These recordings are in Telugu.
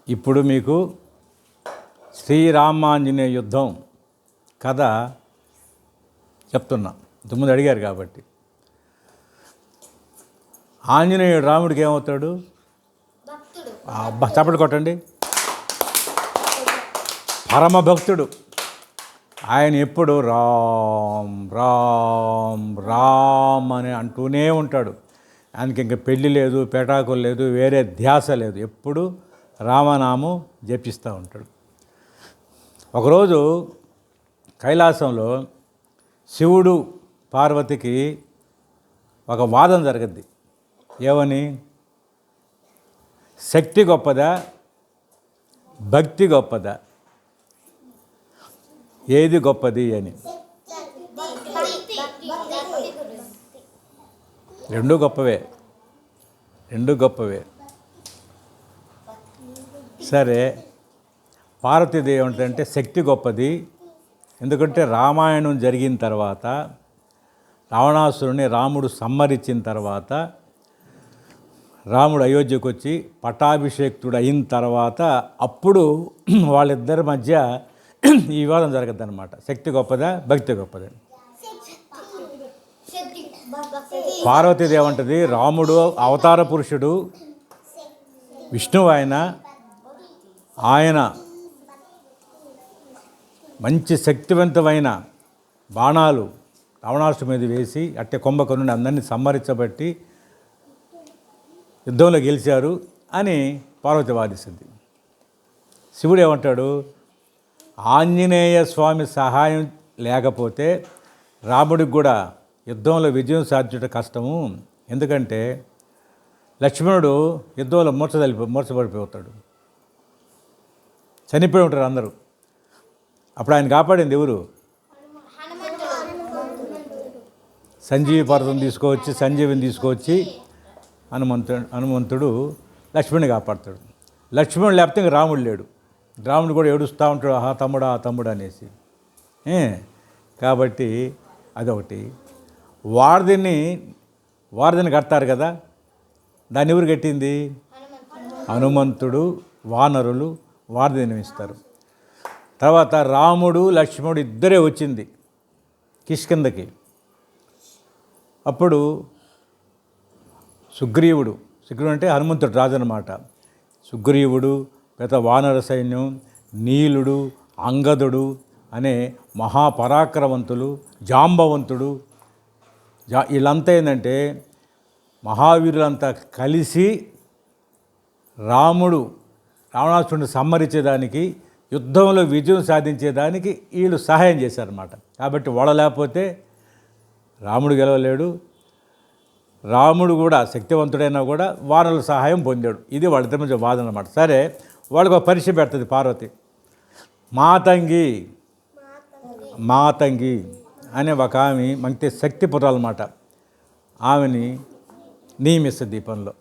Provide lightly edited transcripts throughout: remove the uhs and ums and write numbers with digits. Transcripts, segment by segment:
ఇప్పుడు మీకు శ్రీరామాంజనేయ యుద్ధం కథ చెప్తున్నా. ఇంతకుముందు అడిగారు కాబట్టి. ఆంజనేయుడు రాముడికి ఏమవుతాడు? చప్పట్లు కొట్టండి. పరమభక్తుడు. ఆయన ఎప్పుడు రామ్ రామ్ రామ్ అని అంటూనే ఉంటాడు. ఆయనకి ఇంక పెళ్ళి లేదు, పెటాకులు లేదు, వేరే ధ్యాస లేదు, ఎప్పుడు రామనామం జపిస్తూ ఉంటాడు. ఒకరోజు కైలాసంలో శివుడు పార్వతికి ఒక వాదన జరగద్ది. ఏమని? శక్తి గొప్పదా, భక్తి గొప్పదా, ఏది గొప్పది అని. రెండు గొప్పవే. సరే, పార్వతీదేవి ఏమంటే శక్తి గొప్పది. ఎందుకంటే రామాయణం జరిగిన తర్వాత, రావణాసురుని రాముడు సంహరించిన తర్వాత, రాముడు అయోధ్యకు వచ్చి పట్టాభిషేక్తుడు అయిన తర్వాత అప్పుడు వాళ్ళిద్దరి మధ్య ఈ వివాదం జరగద్దనమాట. శక్తి గొప్పదా, భక్తి గొప్పదా? పార్వతీదేవి ఏమంటది, రాముడు అవతార పురుషుడు, విష్ణువు ఆయన మంచి శక్తివంతమైన బాణాలు రావణాసుడి మీద వేసి అట్టే కుంభకర్ణుని అందరినీ సంహరించబట్టి యుద్ధంలో గెలిచారు అని పార్వతి వాదిస్తుంది. శివుడు ఏమంటాడు, ఆంజనేయ స్వామి సహాయం లేకపోతే రాముడికి కూడా యుద్ధంలో విజయం సాధించడం కష్టము. ఎందుకంటే లక్ష్మణుడు యుద్ధంలో మూర్చబడిపోతాడు, చనిపోయి ఉంటారు అందరూ. అప్పుడు ఆయన కాపాడింది ఎవరు? సంజీవిని తీసుకొచ్చి హనుమంతుడు లక్ష్మణుని కాపాడుతాడు. లక్ష్మణుడు లేకపోతే ఇంక రాముడు లేడు. రాముడు కూడా ఏడుస్తూ ఉంటాడు, ఆహా తమ్ముడు అనేసి. కాబట్టి అదొకటి. వారధిని కడతారు కదా, దాన్ని ఎవరు కట్టింది? హనుమంతుడు, వానరులు వారధిని ఇస్తారు. తర్వాత రాముడు లక్ష్మణుడు ఇద్దరే వచ్చింది కిష్కిందకి. అప్పుడు సుగ్రీవుడు అంటే హనుమంతుడు రాజు అన్నమాట. సుగ్రీవుడు, పెద్ద వానర సైన్యం, నీలుడు, అంగదుడు అనే మహాపరాక్రమవంతులు, జాంబవంతుడు, వీళ్ళంతా ఏంటంటే మహావీరులంతా కలిసి రావణాసురుడిని సంహరించేదానికి, యుద్ధంలో విజయం సాధించేదానికి వీళ్ళు సహాయం చేశారన్నమాట. కాబట్టి వాళ్ళ లేకపోతే రాముడు గెలవలేడు. రాముడు కూడా శక్తివంతుడైనా కూడా వానరుల సహాయం పొందాడు. ఇది వాళ్ళిద్దరి మధ్య వాదన అన్నమాట. సరే, వాళ్ళకు ఒక పరీక్ష పెడుతుంది పార్వతి. మాతంగి అనే ఒక ఆమె మంచి శక్తిపురాలన్నమాట. ఆమెని నియమిస్తుంది ఈ పనిలో.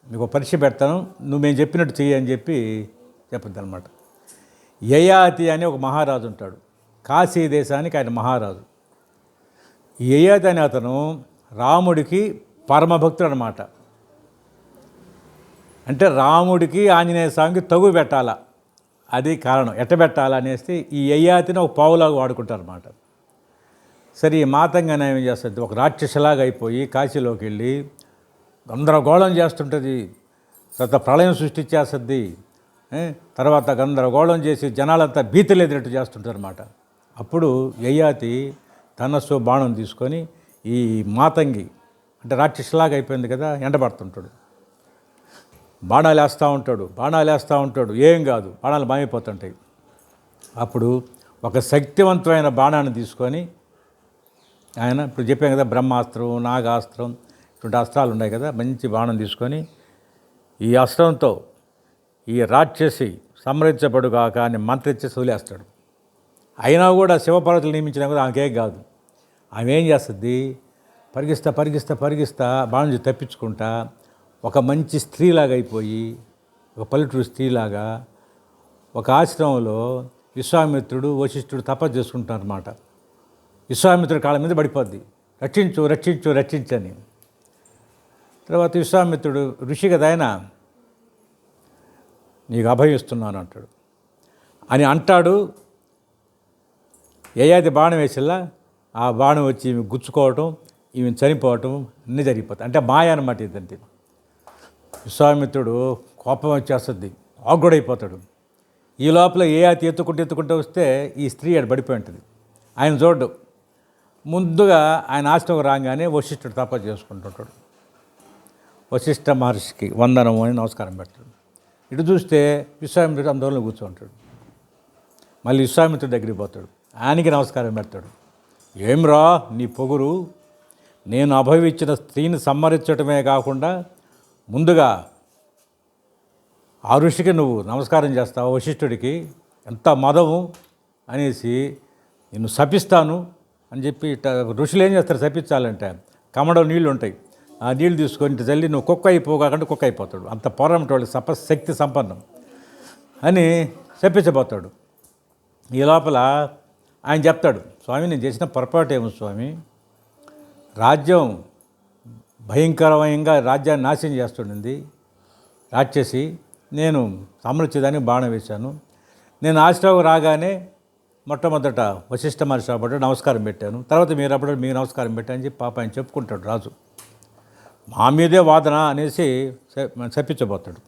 నీకు పరీక్ష పెడతాను, మేము చెప్పినట్టు చెయ్యి అని చెప్పింది అనమాట. యయాతి అని ఒక మహారాజు ఉంటాడు, కాశీ దేశానికి ఆయన మహారాజు. యయాతి అనే అతను రాముడికి పరమభక్తుడు అనమాట. అంటే రాముడికి ఆంజనేయ స్వామికి తగు పెట్టాలా, అది కారణం. ఎట్ట పెట్టాలనేసి ఈ యయాతిని ఒక పావులాగా వాడుకుంటారు అన్నమాట. సరే, ఈ మాతంగానే ఏం చేస్తుంది, ఒక రాక్షసలాగా అయిపోయి కాశీలోకి వెళ్ళి గందరగోళం చేస్తుంటుంది. తర్వాత ప్రళయం సృష్టించేస్తుంది. తర్వాత గందరగోళం చేసి జనాలంతా భీతి ఎదురట్టు చేస్తుంటారు అన్నమాట. అప్పుడు యయాతి ధనస్సు బాణం తీసుకొని ఈ మాతంగి అంటే రాక్షసలాగా అయిపోయింది కదా, ఎండబడుతుంటాడు. బాణాలు వేస్తూ ఉంటాడు. ఏం కాదు, బాణాలు మాయమైపోతుంటాయి. అప్పుడు ఒక శక్తివంతమైన బాణాన్ని తీసుకొని ఆయన, ఇప్పుడు చెప్పాం కదా, బ్రహ్మాస్త్రం, నాగాస్త్రం, ఇటువంటి అస్త్రాలు ఉన్నాయి కదా, మంచి బాణం తీసుకొని ఈ అస్త్రంతో ఈ రాక్షసి సంహరించబడుగాక అని మంత్రించి వదిలేస్తాడు. అయినా కూడా శివపార్వతులు నియమించినా కూడా ఆమెకేం కాదు. ఆమె ఏం చేస్తుంది, పరిగిస్తా బాణం తప్పించుకుంటా ఒక మంచి స్త్రీలాగా అయిపోయి, ఒక పల్లెటూరు స్త్రీలాగా ఒక ఆశ్రమంలో విశ్వామిత్రుడు, వశిష్ఠుడు తపస్సు చేసుకుంటారు అన్నమాట. విశ్వామిత్రుడి కాళ్ళ మీద పడిపోద్ది, రక్షించు రక్షించని. తర్వాత విశ్వామిత్రుడు ఋషి కదా ఆయన, నీకు అభయం ఇస్తున్నాను అంటాడు. అని అంటాడు. యయాతి బాణం వేసిల్లా ఆ బాణం వచ్చి ఈమె గుచ్చుకోవటం, ఈమె చనిపోవటం అన్నీ జరిగిపోతాయి. అంటే మాయ అన్నమాట ఇదంతే. విశ్వామిత్రుడు కోపం వచ్చేస్తుంది, ఆగ్గుడైపోతాడు. ఈ లోపల యయాతి ఎత్తుకుంటూ వస్తే ఈ స్త్రీ ఆడ పడిపోయి ఉంటుంది. ఆయన చూడ్డు. ముందుగా ఆయన ఆశ్రమం రాగానే వశిష్ఠుడు తపస్సు చేసుకుంటుంటాడు. వశిష్ఠ మహర్షికి వందనము అని నమస్కారం పెడతాడు. ఇటు చూస్తే విశ్వామిత్రుడు అందరిలో కూర్చుంటాడు. మళ్ళీ విశ్వామిత్రుడి దగ్గరికి పోతాడు, ఆయనకి నమస్కారం పెడతాడు. ఏమ్రా నీ పొగురు, నేను అభవించిన స్త్రీని సంహరించడమే కాకుండా ముందుగా ఆ ఋషికి నువ్వు నమస్కారం చేస్తావు, వశిష్ఠుడికి ఎంత మదము అనేసి నిన్ను శపిస్తాను అని చెప్పి ఋషులు ఏం చేస్తారు శపించాలంటే, కమడం నీళ్ళు ఉంటాయి, ఆ నీళ్ళు తీసుకొని ఇంటి తల్లి నువ్వు కుక్క అయిపోగాకంటే కుక్క అయిపోతాడు. అంత పోరాటోళ్ళ శక్తి సంపన్నం అని శపించబోతాడు. ఈ లోపల ఆయన చెప్తాడు, స్వామి నేను చేసిన పొరపాటు ఏమో స్వామి, రాజ్యం భయంకరమైన రాజ్యాన్ని నాశనం చేస్తుండింది రాక్షసి, నేను సంరక్షించడానికి బాణం వేశాను. నేను ఆశ్రమం రాగానే మొట్టమొదట వశిష్ఠ మహర్షి అప్పుడు నమస్కారం పెట్టాను, తర్వాత మీరు అప్పుడు మీకు నమస్కారం పెట్టాను చెప్పి పాప ఆయన చెప్పుకుంటాడు రాజు. మా మీదే వాదన అనేసి చెప్పించబోతాడు.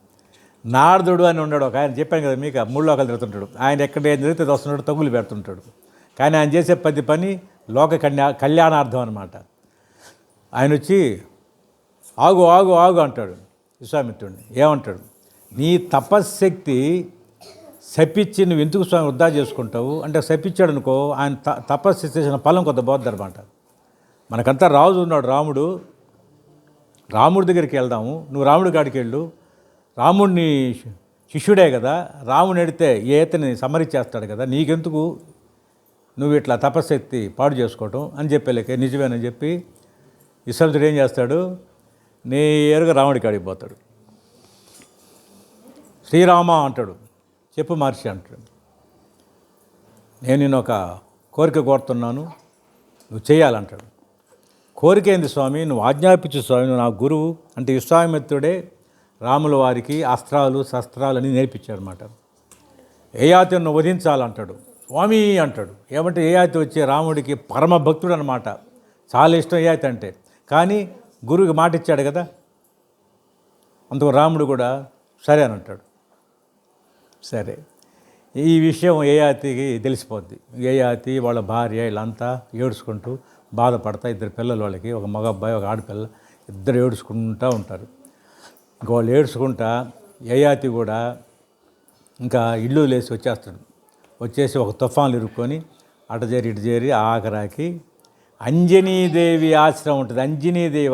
నారదుడు అని ఉన్నాడు ఒక ఆయన, చెప్పాను కదా మీకు, మూడులోకాలు తిరుగుతుంటాడు. ఆయన ఎక్కడ ఏం జరిగితే వస్తున్నాడు, తగులు పెడుతుంటాడు. కానీ ఆయన చేసే పని లోక కళ్యాణార్థం అనమాట. ఆయన వచ్చి ఆగు ఆగు ఆగు అంటాడు విశ్వామిత్రుడిని. ఏమంటాడు, నీ తపశ్శక్తి శపించి నువ్వు ఎందుకు స్వామి వృధా చేసుకుంటావు అంటే, శపించాడు అనుకో ఆయన తపస్సు చేసిన ఫలం కొంత పోద్ది అనమాట. మనకంతా రాజు ఉన్నాడు రాముడి దగ్గరికి వెళ్దాము, నువ్వు రాముడి కాడికి వెళ్ళు, రాముడిని శిష్యుడే కదా, రాముని ఎడితే ఏతని సమరిచేస్తాడు కదా, నీకెందుకు నువ్వు ఇట్లా తపశ్శక్తి పాడు చేసుకోవటం అని చెప్పేలేక నిజమేనని చెప్పి విశ్వామిత్రుడు ఏం చేస్తాడు, నేరుగా రాముడి కాడికి పోతాడు. శ్రీరామ అంటాడు, చెప్పు మహర్షి అంటాడు, నేను నేను ఒక కోరిక కోరుతున్నాను, నువ్వు చేయాలంటాడు. కోరిక ఏంది స్వామి, నువ్వు ఆజ్ఞాపించు స్వామి, నువ్వు నా గురువు అంటే విశ్వామిత్రుడే రాముల వారికి అస్త్రాలు శస్త్రాలు అని నేర్పించాడు అనమాట. యయాతిని వధించాలంటాడు. స్వామి అంటాడు. ఏమంటే యయాతి వచ్చి రాముడికి పరమ భక్తుడు అనమాట, చాలా ఇష్టం యయాతి అంటే. కానీ గురువుకి మాట ఇచ్చాడు కదా, అందుకు రాముడు కూడా సరే అని అంటాడు. సరే, ఈ విషయం యయాతికి తెలిసిపోద్ది. యయాతి వాళ్ళ భార్య వీళ్ళంతా ఏడుచుకుంటూ బాధపడతా, ఇద్దరు పిల్లలు వాళ్ళకి, ఒక మగ అబ్బాయి ఒక ఆడపిల్ల, ఇద్దరు ఏడుచుకుంటూ ఉంటారు. ఇంకా వాళ్ళు ఏడ్చుకుంటా యయాతి కూడా ఇంకా ఇల్లు లేచి వచ్చేస్తాడు. వచ్చేసి ఒక తుఫాన్లు ఇరుక్కొని అటు చేరి ఇటు చేరి ఆఖరాకి అంజనీదేవి ఆశ్రమం ఉంటుంది. అంజనీదేవి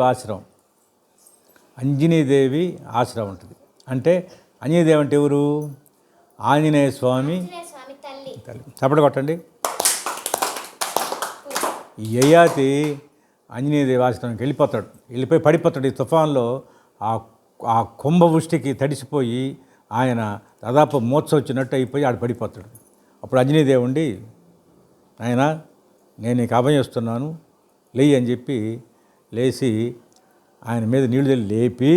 ఆశ్రమం ఉంటుంది. అంటే అంజనీదేవి అంటే ఎవరు, ఆంజనేయ స్వామి తల్లి. చప్పట కొట్టండి. యయాతి ఆంజనేయదేవి ఆశ్రమానికి వెళ్ళిపోయి పడిపోతాడు. ఈ తుఫాన్లో ఆ కుంభవృష్టికి తడిసిపోయి ఆయన దాదాపు మోత్స వచ్చినట్టు అయిపోయి ఆడ పడిపోతాడు. అప్పుడు ఆంజనేయదేవి ఉండి, ఆయన నేను నీకు అభయం ఇస్తున్నాను లేయి అని చెప్పి లేచి ఆయన మీద నీళ్ళు లేపి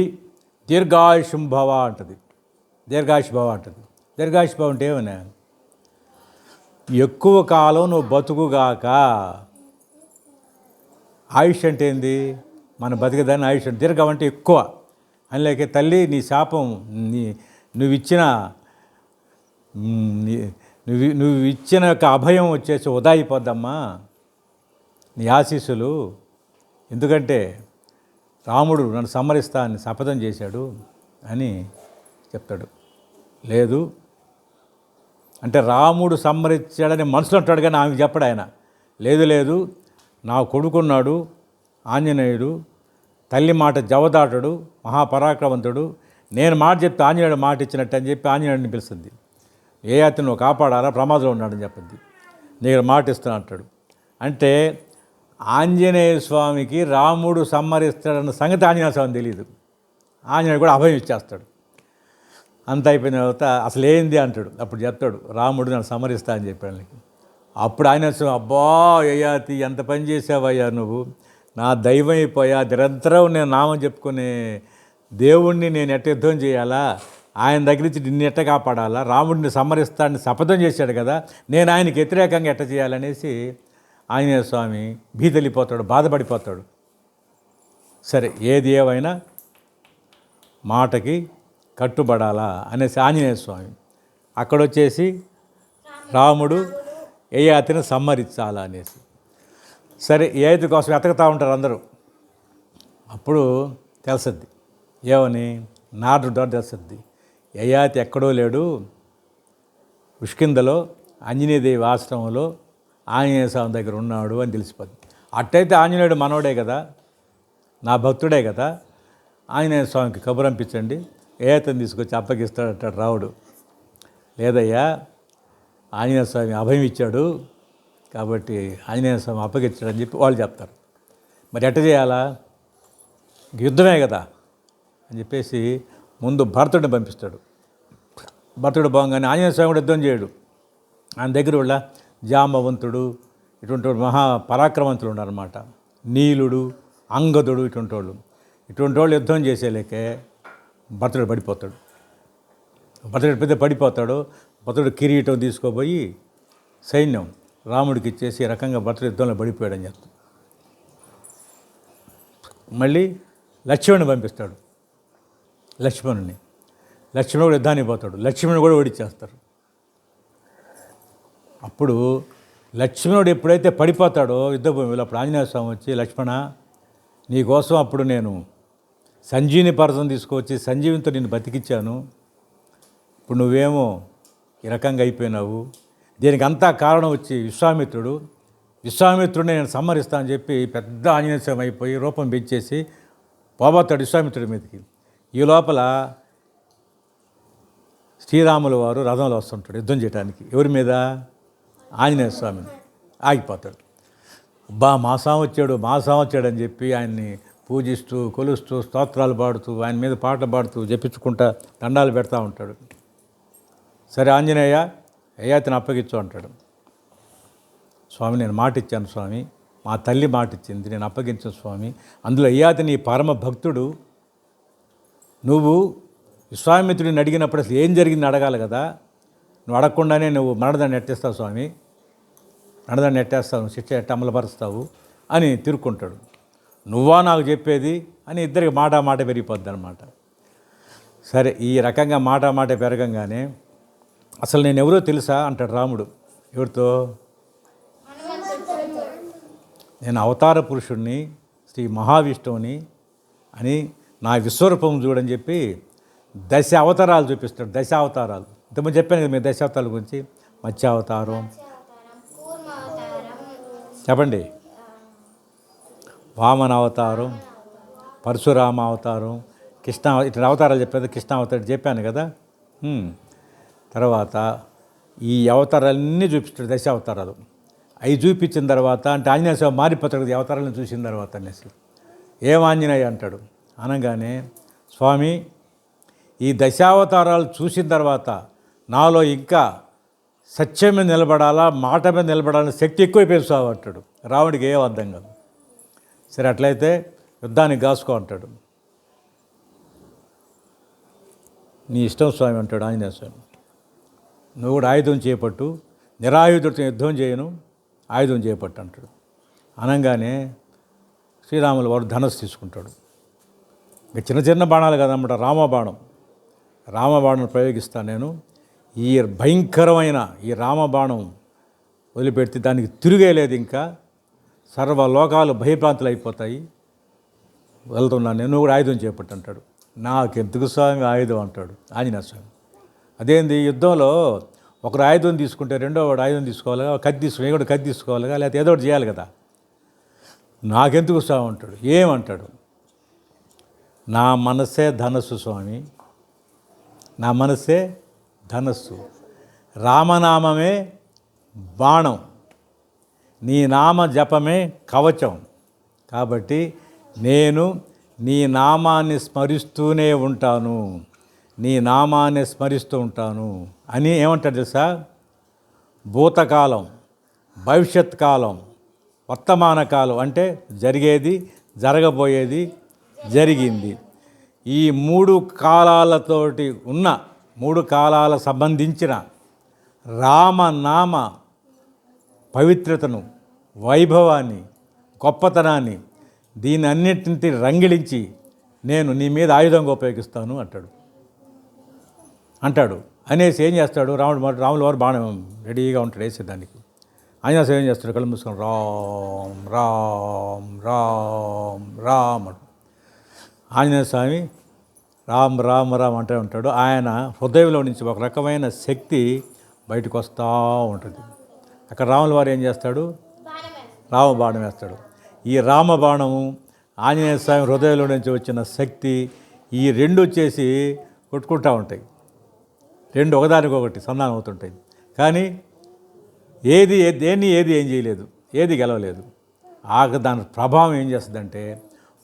దీర్ఘాయుషుభవ అంటుంది. దీర్ఘాయుషుభవ అంటే ఏమన్నా, ఎక్కువ కాలం నువ్వు బతుకుగాక. ఆయుష్ అంటే ఏంది, మన బతికేదాన్ని ఆయుష్ అంటే. దీర్ఘం అంటే ఎక్కువ అని లేక, తల్లి నీ శాపం, నువ్వు ఇచ్చిన యొక్క అభయం వచ్చేసి వృధా అయిపోద్దమ్మా, నీ ఆశీస్సులు. ఎందుకంటే రాముడు నన్ను సంహరిస్తా అని శపథం చేశాడు అని చెప్తాడు. లేదు అంటే రాముడు సంహరించాడని మనసులో అంటాడు, కానీ ఆమెకు చెప్పడు ఆయన. లేదు నా కొడుకున్నాడు ఆంజనేయుడు, తల్లి మాట జవదాటడు, మహాపరాక్రమంతుడు, నేను మాట చెప్తే ఆంజనేయుడు మాట ఇచ్చినట్టు అని చెప్పి ఆంజనేయుడిని పిలుస్తుంది. యయాతిని నువ్వు కాపాడాలా, ప్రమాదంలో ఉన్నాడని చెప్పింది. నేను మాట ఇస్తున్నా అంటాడు. అంటే ఆంజనేయ స్వామికి రాముడు సంహరిస్తాడన్న సంగతి ఆంజనేయ స్వామి తెలియదు. ఆంజనేయుడు కూడా అభయం ఇచ్చేస్తాడు. అంత అయిపోయిన తర్వాత అసలు ఏంది అంటాడు. అప్పుడు చెప్తాడు, రాముడు నన్ను సంహరిస్తా అని చెప్పాడు. అప్పుడు ఆయన అబ్బా యయాతి ఎంత పని చేసావయ్యా నువ్వు, నా దైవం అయిపోయా, నిరంతరం నేను నామం చెప్పుకునే దేవుణ్ణి నేను ఎట్ట యుద్ధం చేయాలా, ఆయన దగ్గర నుంచి నిన్ను ఎట్ట కాపాడాలా, రాముడిని సంహరిస్తాడని శపథం చేశాడు కదా, నేను ఆయనకి వ్యతిరేకంగా ఎట్ట చేయాలనేసి ఆంజనేయ స్వామి భీతలిపోతాడు, బాధపడిపోతాడు. సరే ఏది ఏమైనా మాటకి కట్టుబడాలా అనేసి ఆంజనేయ స్వామి అక్కడొచ్చేసి రాముడు యయాతిని సంహరించాలా అనేసి. సరే యయాతి కోసం వెతకుతూ ఉంటారు అందరూ. అప్పుడు తెలుసద్ది ఏమని, నారదుడి ద్వారా తెలుసద్ది, యయాతి ఎక్కడో లేడు, ఉష్కిందలో ఆంజనేయదేవి ఆశ్రమంలో ఆంజనేయ స్వామి దగ్గర ఉన్నాడు అని తెలిసిపోద్ది. అట్టయితే ఆంజనేయుడు మనోడే కదా, నా భక్తుడే కదా, ఆంజనేయ స్వామికి కబురు పంపించండి, యయాతిని తీసుకొచ్చి అప్పగిస్తాడంటాడు రావుడు. లేదయ్యా, ఆంజనేయ స్వామి అభయం ఇచ్చాడు కాబట్టి ఆంజనేయ స్వామి అప్పగించాడని చెప్పి వాళ్ళు చెప్తారు. మరి ఎట్ట చేయాలా, యుద్ధమే కదా అని చెప్పేసి ముందు భరతుడిని పంపిస్తాడు. భరతుడు బాగానే ఆంజనేయ స్వామి కూడా యుద్ధం చేయడు. ఆయన దగ్గర వాళ్ళ జాంబవంతుడు ఇటువంటి మహా పరాక్రమంతులు ఉన్నారన్నమాట. నీలుడు, అంగదుడు ఇటువంటి వాళ్ళు యుద్ధం చేసేలేకే భరతుడు పడిపోతాడు. భరతుడు కిరీటం తీసుకోపోయి సైన్యం రాముడికి ఇచ్చేసి ఈ రకంగా భరతుడు యుద్ధంలో పడిపోయాడని చెప్తాడు. మళ్ళీ లక్ష్మణుని పంపిస్తాడు. లక్ష్మణుడు కూడా యుద్ధానికి పోతాడు. లక్ష్మణుడు కూడా ఓడిచ్చేస్తారు. అప్పుడు లక్ష్మణుడు ఎప్పుడైతే పడిపోతాడో యుద్ధభూమిలో, అప్పుడు ఆంజనేయ స్వామి వచ్చి, లక్ష్మణ నీకోసం అప్పుడు నేను సంజీవిని పర్వతం తీసుకొచ్చి సంజీవినితో నిన్ను బతికిచ్చాను, ఇప్పుడు నువ్వేమో ఈ రకంగా అయిపోయినావు, దీనికి అంతా కారణం వచ్చి విశ్వామిత్రుడిని నేను సంహరిస్తానని చెప్పి పెద్ద ఆంజనేయ స్వామి అయిపోయి రూపం పెంచేసి పోబోతాడు విశ్వామిత్రుడి మీదకి. ఈ లోపల శ్రీరాముల వారు రథంలో వస్తుంటాడు యుద్ధం చేయడానికి. ఎవరి మీద? ఆంజనేయ స్వామిని. ఆగిపోతాడు. మా స్వామి వచ్చాడు అని చెప్పి ఆయన్ని పూజిస్తూ కొలుస్తూ స్తోత్రాలు పాడుతూ ఆయన మీద పాటలు పాడుతూ జపించుకుంటా దండాలు పెడతా ఉంటాడు. సరే ఆంజనేయ, యయాతిని అప్పగించు అంటాడు. స్వామి నేను మాట ఇచ్చాను స్వామి, మా తల్లి మాట ఇచ్చింది, నేను అప్పగించాను స్వామి. అందులో యయాతి నీ పరమ భక్తుడు, నువ్వు విశ్వామిత్రుడిని అడిగినప్పుడు అసలు ఏం జరిగింది అడగాలి కదా, నువ్వు అడగకుండానే నువ్వు మరణదాన్ని నెట్టేస్తావు స్వామి, మరణదాన్ని నెట్టేస్తావు, శిక్ష ఎట్ట అమలుపరుస్తావు అని తిరుక్కుంటాడు. నువ్వా నాకు చెప్పేది అని ఇద్దరికి మాట పెరిగిపోద్ది అనమాట. సరే ఈ రకంగా మాట పెరగంగానే అసలు నేను ఎవరో తెలుసా అంటాడు రాముడు. ఎవరితో? నేను అవతార పురుషుణ్ణి, శ్రీ మహావిష్ణువుని అని, నా విశ్వరూపం చూడని చెప్పి 10 అవతారాలు చూపిస్తాడు. 10 అవతారాలు ఇంతకుముందు చెప్పాను కదా మీరు 10 అవతారాల గురించి. మత్స్యావతారం చెప్పండి, వామన అవతారం, పరశురామ అవతారం, కృష్ణ, ఇట్లా అవతారాలు చెప్పేది. కృష్ణ అవతారం చెప్పాను కదా. తర్వాత ఈ అవతారాలన్నీ చూపిస్తాడు, 10 అవతారాలు. అవి చూపించిన తర్వాత అంటే ఆంజనేయ స్వామి మారిపోతాడు కదా అవతారాలను చూసిన తర్వాత అనేసి. ఏం ఆంజనేయ అంటాడు. అనగానే స్వామి ఈ 10 అవతారాలు చూసిన తర్వాత నాలో ఇంకా సత్యం మీద నిలబడాలా, మాట మీద నిలబడాలని శక్తి ఎక్కువైపోయింది స్వామి అంటాడు. రాముడికి ఏం అర్థం కాదు. సరే అట్లయితే యుద్ధానికి కాసుకో అంటాడు. నీ ఇష్టం స్వామి అంటాడు ఆంజనేయ స్వామి. నువ్వు కూడా ఆయుధం చేపట్టు, నిరాయుధుడితో యుద్ధం చేయను, ఆయుధం చేపట్టు అంటాడు. అనగానే శ్రీరాముల వారు ధనస్సు తీసుకుంటాడు. ఇంకా చిన్న బాణాలు కదన్నమాట, రామబాణం ప్రయోగిస్తాను నేను. ఈ భయంకరమైన ఈ రామబాణం వదిలిపెడితే దానికి తిరిగేలేదు, ఇంకా సర్వలోకాలు భయభ్రాంతులు అయిపోతాయి, వెళ్తున్నాను నేను, నువ్వు కూడా ఆయుధం చేపట్టు అంటాడు. నాకెందుకు స్వామి ఆయుధం అంటాడు ఆంజనేయ స్వామి. అదేంది, యుద్ధంలో ఒకరు ఆయుధం తీసుకుంటే రెండో వాడు ఆయుధం తీసుకోవాలిగా, కత్తి తీసుకోవాలిగా, లేకపోతే ఏదో ఒకటి చేయాలి కదా, నాకెందుకు స్వామి అంటాడు. ఏమంటాడు? నా మనసే ధనస్సు స్వామి, నా మనసే ధనస్సు, రామనామమే బాణం, నీ నామ జపమే కవచం, కాబట్టి నేను నీ నామాన్ని స్మరిస్తూనే ఉంటాను, నీ నామాన్ని స్మరిస్తూ ఉంటాను అని ఏమంటాడు తెలుసా? భూతకాలం, భవిష్యత్ కాలం, వర్తమాన కాలం అంటే జరిగేది, జరగబోయేది, జరిగింది. ఈ 3 కాలాలతోటి ఉన్న 3 కాలాల సంబంధించిన రామనామ పవిత్రతను, వైభవాన్ని, గొప్పతనాన్ని దీని అన్నింటినీ రంగిలించి నేను నీ మీద ఆయుధంగా ఉపయోగిస్తాను అంటాడు. అనేసి ఏం చేస్తాడు, రాముల వారు బాణం రెడీగా ఉంటాడు వేసేదానికి. ఆంజనేయ స్వామి ఏం చేస్తాడు, కళ్ళు మూసుకొని రామ్ రామ్ రామ్ రామ్ అంటాడు. ఆంజనేయ స్వామి రామ్ రామ్ రామ్ అంటూ ఉంటాడు. ఆయన హృదయంలో నుంచి ఒక రకమైన శక్తి బయటకు వస్తూ ఉంటుంది. అక్కడ రాముల వారు ఏం చేస్తాడు, రామబాణం వేస్తాడు. ఈ రామబాణము ఆంజనేయ స్వామి హృదయంలో నుంచి వచ్చిన శక్తి, ఈ 2 వచ్చేసి కొట్టుకుంటూ ఉంటాయి. 2 ఒకదానికొకటి సంధానం అవుతుంటాయి. కానీ దేన్ని ఏం చేయలేదు, ఏది గెలవలేదు. దాని ప్రభావం ఏం చేస్తుందంటే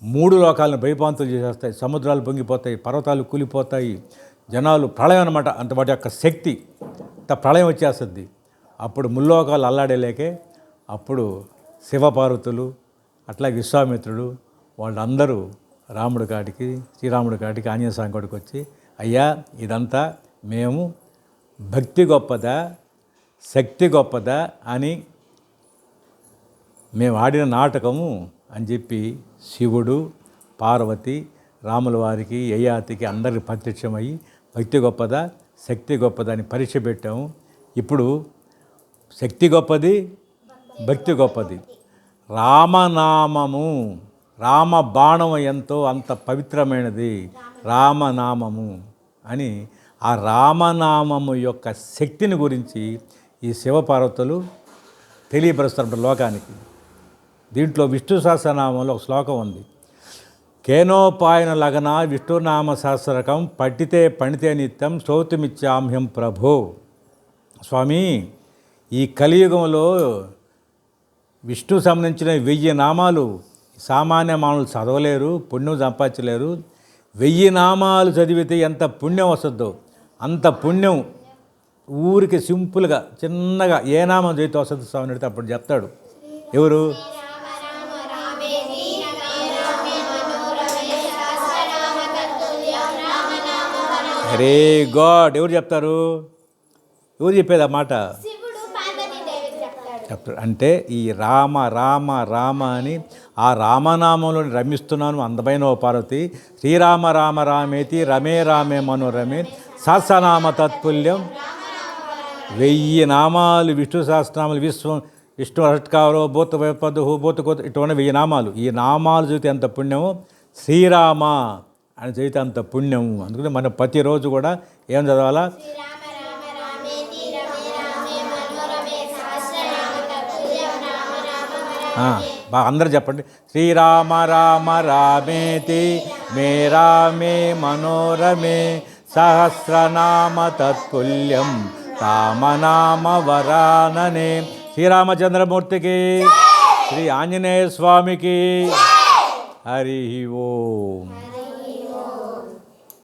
3 లోకాలను భయపాంతులు చేసేస్తాయి. సముద్రాలు పొంగిపోతాయి, పర్వతాలు కూలిపోతాయి, జనాలు ప్రళయం అనమాట. అంత వాటి యొక్క శక్తి అంత ప్రళయం వచ్చేస్తుంది. అప్పుడు ముల్లోకాలు అల్లాడేలేకే అప్పుడు శివపార్వతులు అట్లా విశ్వామిత్రుడు వాళ్ళందరూ శ్రీరాముడి కాడికి ఆంజనేయ స్వామి కాడికి వచ్చి, అయ్యా ఇదంతా మేము భక్తి గొప్పదా, శక్తి గొప్పదా అని మేము ఆడిన నాటకము అని చెప్పి శివుడు, పార్వతి, రాముల వారికి, యయాతికి అందరికి ప్రత్యక్షమయ్యి భక్తి గొప్పదా, శక్తి గొప్పదా అని పరీక్ష పెట్టాము. ఇప్పుడు శక్తి గొప్పది, భక్తి గొప్పది. రామనామము, రామ బాణం ఎంతో అంత పవిత్రమైనది రామనామము అని ఆ రామనామము యొక్క శక్తిని గురించి ఈ శివపార్వతులు తెలియపరుస్తున్నారు లోకానికి. దీంట్లో విష్ణు సహస్రనామంలో ఒక శ్లోకం ఉంది. కేనోపాయన లగ్న విష్ణునామ సహస్రకం పఠితే నిత్యం స్తోతుమిత్యామ్యం ప్రభో. స్వామి, ఈ కలియుగంలో విష్ణు సంబంధించిన 1000 నామాలు సామాన్య మానవులు చదవలేరు, పుణ్యం సంపాదించలేరు. 1000 నామాలు చదివితే ఎంత పుణ్యం వస్తుందో అంత పుణ్యం ఊరికి సింపుల్గా చిన్నగా ఏ నామం చదివితే వస్తుంది స్వామి అడిగితే అప్పుడు చెప్తాడు. ఎవరు? Very good. ఎవరు చెప్తారు? ఎవరు చెప్పేది ఆ మాట? చెప్తాడు. అంటే ఈ రామ రామ రామ అని ఆ రామనామంలో రమిస్తున్నాను. అందమైన ఓ పార్వతి, శ్రీరామ రామ రామేతి రమే రామే మనోరమే సహస్రనామ తత్పుల్యం. 1000 నామాలు విష్ణు సహస్రనామాలు, విష్ణు షట్కారో భూత పదు భూతకోత ఇటువంటి 1000 నామాలు. ఈ నామాలు చదివితే ఎంత పుణ్యమో శ్రీరామ అని చదివితే అంత పుణ్యము. అందుకని మనం ప్రతిరోజు కూడా ఏం చదవాలా? అందరూ చెప్పండి. శ్రీరామ రామ రామేతి మే రామే మనోరమే సహస్రనామ తత్పుల్యం రామనామ వరాననే. శ్రీరామచంద్రమూర్తికి, శ్రీ ఆంజనేయ స్వామికి హరి ఓం.